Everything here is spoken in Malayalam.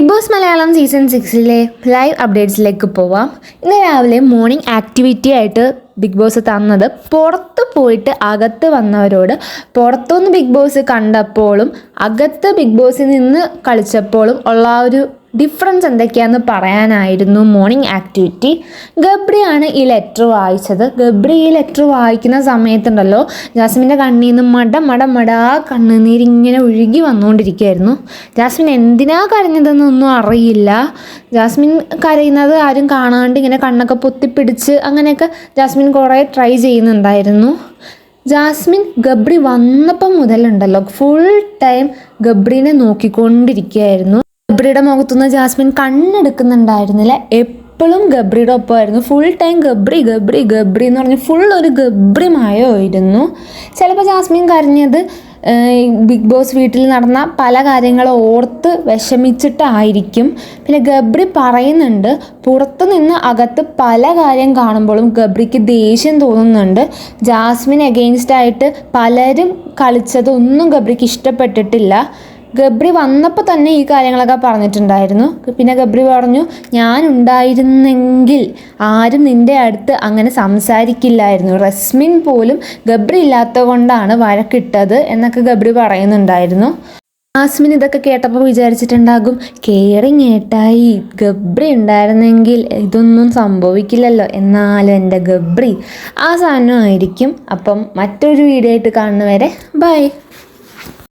Big boss Malayalam season 6 live അപ്ഡേറ്റ്സിലേക്ക് പോവാം. ഇന്ന് രാവിലെ മോർണിംഗ് ആക്ടിവിറ്റി ആയിട്ട് ബിഗ് ബോസ് തന്നത് പുറത്ത് പോയിട്ട് അകത്ത് വന്നവരോട് പുറത്തുനിന്ന് ബിഗ് ബോസ് കണ്ടപ്പോഴും അകത്ത് ബിഗ് ബോസിൽ നിന്ന് കളിച്ചപ്പോഴും ഉള്ള ഒരു ഡിഫറൻസ് എന്തൊക്കെയാണെന്ന് പറയാനായിരുന്നു മോർണിംഗ് ആക്ടിവിറ്റി. ഗബ്രിയാണ് ഈ ലെറ്റർ വായിച്ചത്. ഗബ്രി ഈ ലെറ്റർ വായിക്കുന്ന സമയത്തുണ്ടല്ലോ ജാസ്മിൻ്റെ കണ്ണിൽ നിന്ന് മടാ കണ്ണുനീരിങ്ങനെ ഒഴുകി വന്നുകൊണ്ടിരിക്കുകയായിരുന്നു. ജാസ്മിൻ എന്തിനാ കരഞ്ഞതെന്നൊന്നും അറിയില്ല. ജാസ്മിൻ കരയുന്നത് ആരും കാണാണ്ട് ഇങ്ങനെ കണ്ണൊക്കെ പൊത്തിപ്പിടിച്ച് അങ്ങനെയൊക്കെ ജാസ്മിൻ കുറേ ട്രൈ ചെയ്യുന്നുണ്ടായിരുന്നു. ജാസ്മിൻ ഗബ്രി വന്നപ്പം മുതലുണ്ടല്ലോ ഫുൾ ടൈം ഗബ്രീനെ നോക്കിക്കൊണ്ടിരിക്കുകയായിരുന്നു. ഗബ്രിയുടെ മുഖത്തുനിന്ന് ജാസ്മിൻ കണ്ണെടുക്കുന്നുണ്ടായിരുന്നില്ല. എപ്പോഴും ഗബ്രിയുടെ ഒപ്പമായിരുന്നു. ഫുൾ ടൈം ഗബ്രി എന്ന് പറഞ്ഞ് ഫുൾ ഒരു ഗബ്രി മയമായിരുന്നു. ചിലപ്പോൾ ജാസ്മിൻ കരഞ്ഞത് ബിഗ് ബോസ് വീട്ടിൽ നടന്ന പല കാര്യങ്ങളും ഓർത്ത് വിഷമിച്ചിട്ടായിരിക്കും. പിന്നെ ഗബ്രി പറയുന്നുണ്ട് പുറത്ത് നിന്ന് അകത്ത് പല കാര്യം കാണുമ്പോഴും ഗബ്രിക്ക് ദേഷ്യം തോന്നുന്നുണ്ട്. ജാസ്മിൻ എഗെയിൻസ്റ്റായിട്ട് പലരും കളിച്ചതൊന്നും ഗബ്രിക്ക് ഇഷ്ടപ്പെട്ടിട്ടില്ല. ഗബ്രി വന്നപ്പോൾ തന്നെ ഈ കാര്യങ്ങളൊക്കെ പറഞ്ഞിട്ടുണ്ടായിരുന്നു. പിന്നെ ഗബ്രി പറഞ്ഞു, ഞാൻ ഉണ്ടായിരുന്നെങ്കിൽ ആരും നിൻ്റെ അടുത്ത് അങ്ങനെ സംസാരിക്കില്ലായിരുന്നു. റസ്മിൻ പോലും ഗബ്രി ഇല്ലാത്തത് കൊണ്ടാണ് വഴക്കിട്ടത് എന്നൊക്കെ ഗബ്രി പറയുന്നുണ്ടായിരുന്നു. ജാസ്മിൻ ഇതൊക്കെ കേട്ടപ്പോൾ വിചാരിച്ചിട്ടുണ്ടാകും, കെയറിങ് ഏട്ടായി ഗബ്രി ഉണ്ടായിരുന്നെങ്കിൽ ഇതൊന്നും സംഭവിക്കില്ലല്ലോ, എന്നാലും എൻ്റെ ഗബ്രി ആ സാധനമായിരിക്കും. അപ്പം മറ്റൊരു വീഡിയോ ആയിട്ട് കാണുന്നവരെ ബൈ.